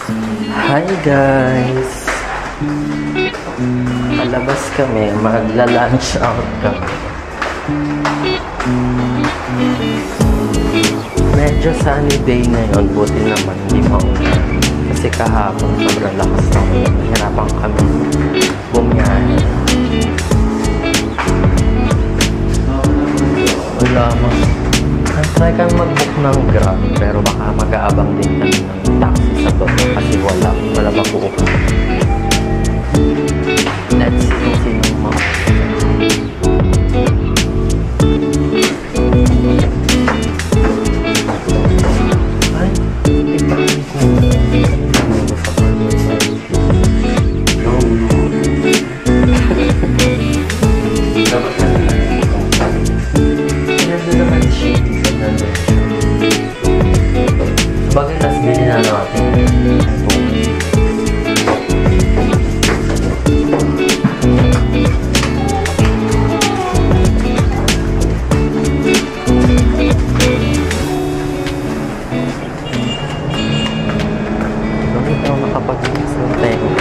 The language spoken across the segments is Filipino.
Hi guys! Palabas kami, magla-lunch out kami. Medyo sunny day ngayon, buti naman hindi maulan. Kasi kahapon sobrang lakas ng ulan. Nahirapan kami bumiyahe. Wala mo. Try kami mag-book ng Grab, pero baka mag-aabang din kami ng taxi sa doon kasi wala pa po. Let's see kung sino mo. Ay, ipangin ko. Bagay nas bili na natin. Bakit ako nakapag-inis ng tenga?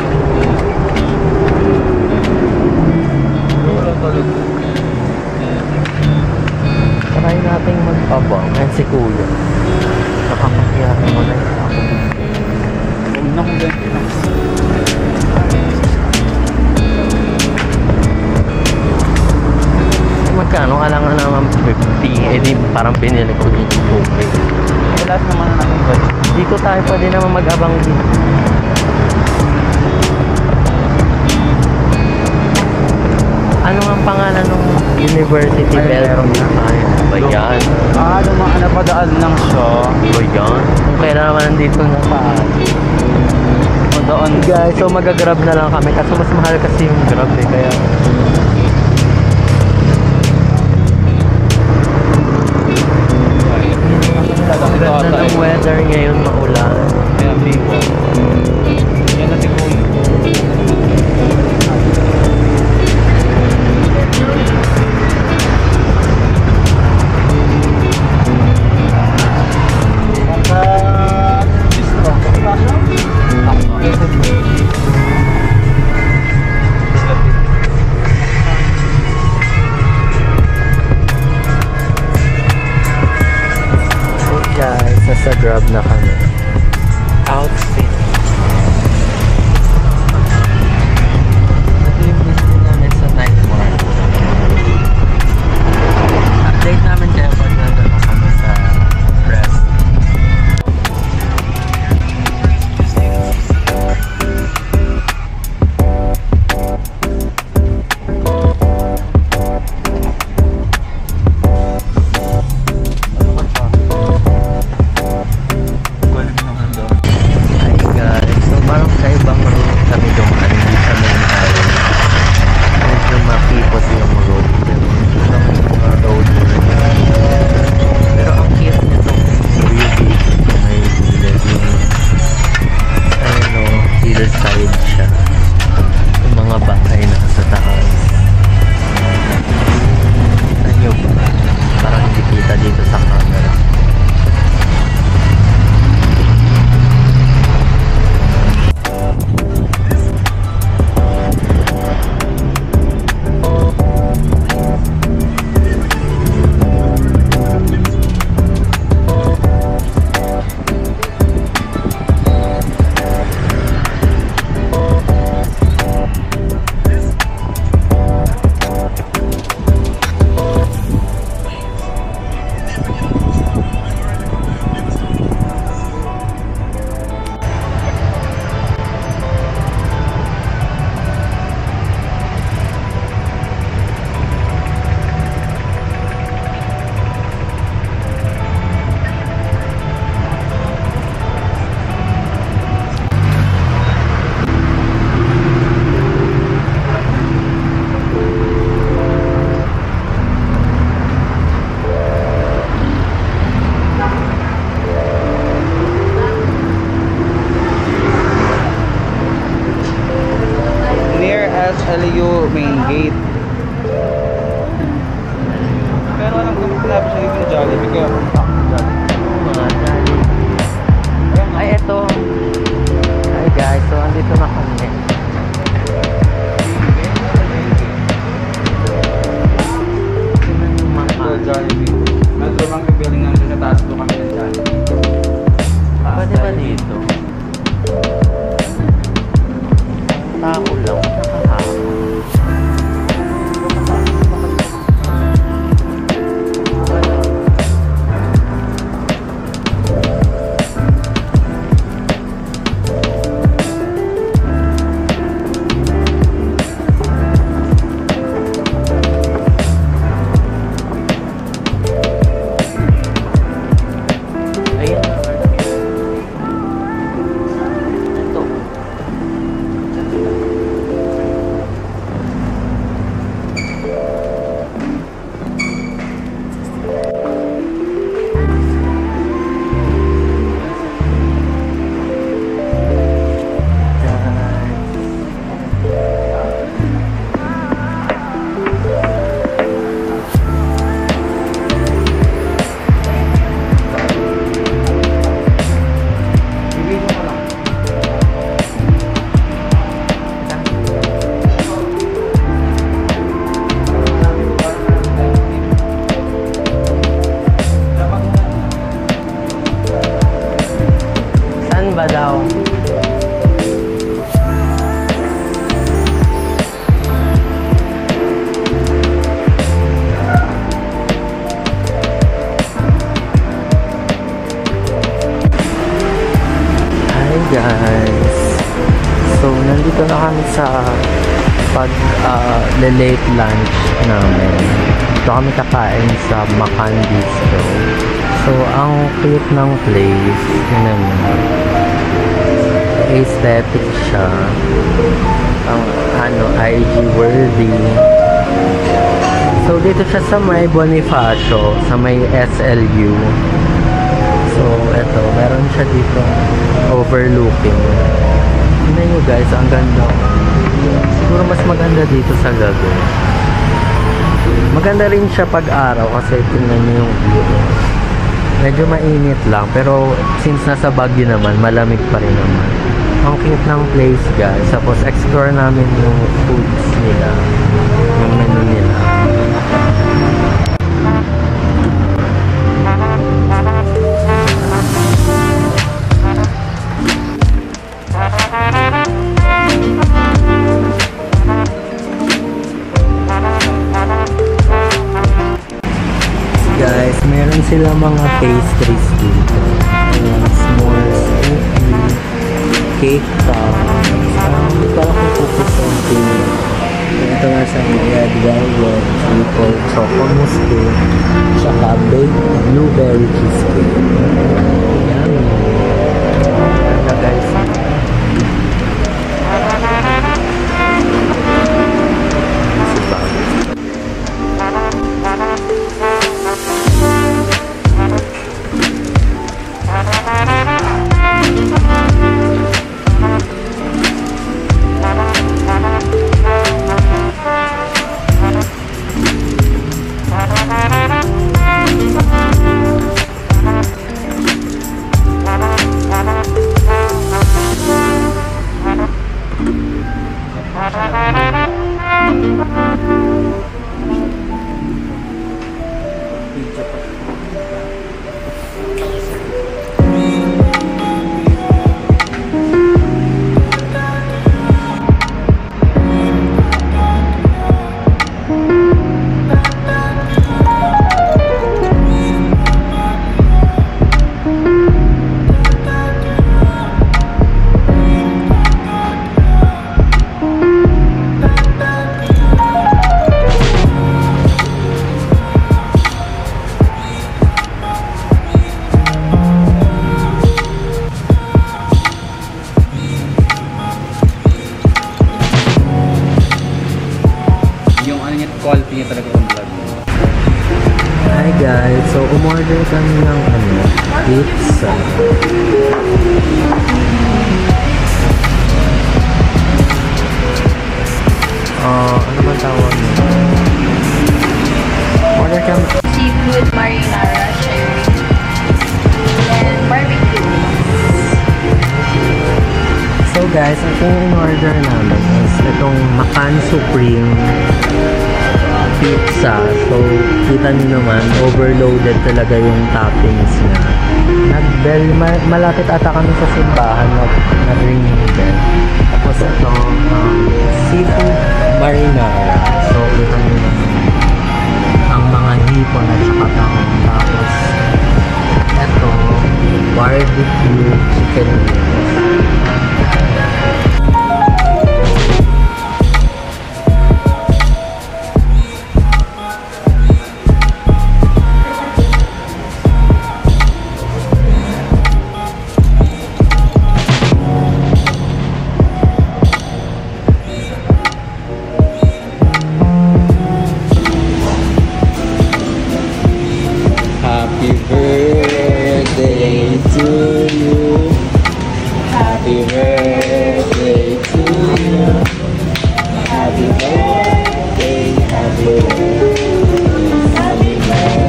Try natin mag-abang. Ayan si Kuya. Nakapagyahan mo na yung ako. Huwag na kong ganyan lang. Magkano? Alangan naman 50. Eh di parang binili ko din yung tubig. Wala naman na naman. Dito tayo pwede naman mag-abang dito. Ano ang pangalan ng University Bell? Meron na tayo. Ba yan? Napadaan lang siya. Ba yan? Kung kailan naman nandito na paan. O doon. Guys, so mag-grab na lang kami kasi mas mahal kasi yung grab eh. Kaya ang ganda ng weather ngayon, maulan. Kaya bigo. Yan na si Kuya. Guys, nasa grab na kami. Outfit. Ito yung gusto namin sa night market. Update namin kayo pag nandun na kami sa rest. LU main gate. Pero alam ko sinabi siya dito na Jollibee kaya Ay, eto. ba dito? Tao lang, nakahapon. Ba daw? Hi guys! So, nandito na kami sa late lunch namin. Ito kami kakain sa Makan Bistro. So, ang cute ng place, yun mo. Aesthetic siya. Ang IG worthy. So dito siya sa may Bonifacio, sa may SLU. So eto, meron siya dito overlooking. Tingnan nyo guys, ang ganda. Siguro mas maganda dito sa gabi. Maganda rin siya pag araw kasi tingnan nyo yung view. Medyo mainit lang, pero since nasa Baguio naman, malamig pa rin naman. Ang cute ng place guys. Tapos explore namin yung foods nila, yung menu nila. Guys, meron sila mga pastries dito. S'mores, cookie, cake tops. Parang kung kukusontin. Ito nga sa red velvet, triple choco mousse cake, tsaka baked blueberry cheesecake. Yan. Ganda guys. Quality niya talaga yung vlog. Hi guys, so umorder kami ng pizza. Ano ba tawag nito? Order kami seafood marinara sharing and barbecue. So guys, ito yung in-order namin is itong Makan Supreme pizza. So, kita nyo naman, overloaded talaga yung toppings niya. Nag-bell, malapit ata kami sa simbahan, nag-ringing bell. Tapos ito, seafood marinara. So, kita nyo ang mga hipon at saka tahong. Tapos, ito, barbecue chicken wings. Happy birthday to you. Happy birthday to you. Happy birthday, happy birthday, happy birthday.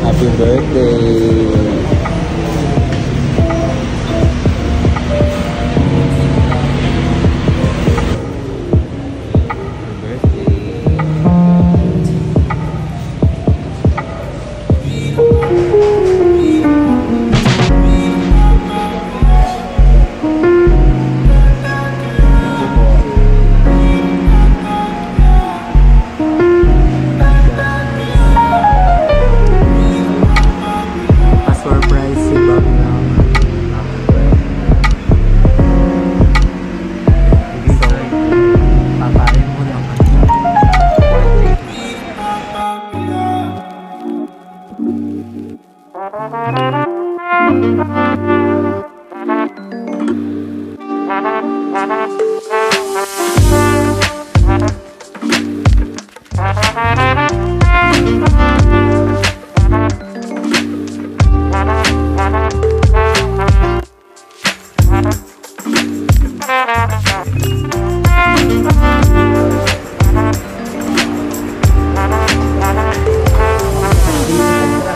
Happy birthday. Pa-surprise si Bob na. So, papain mo lang.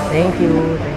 Thank you.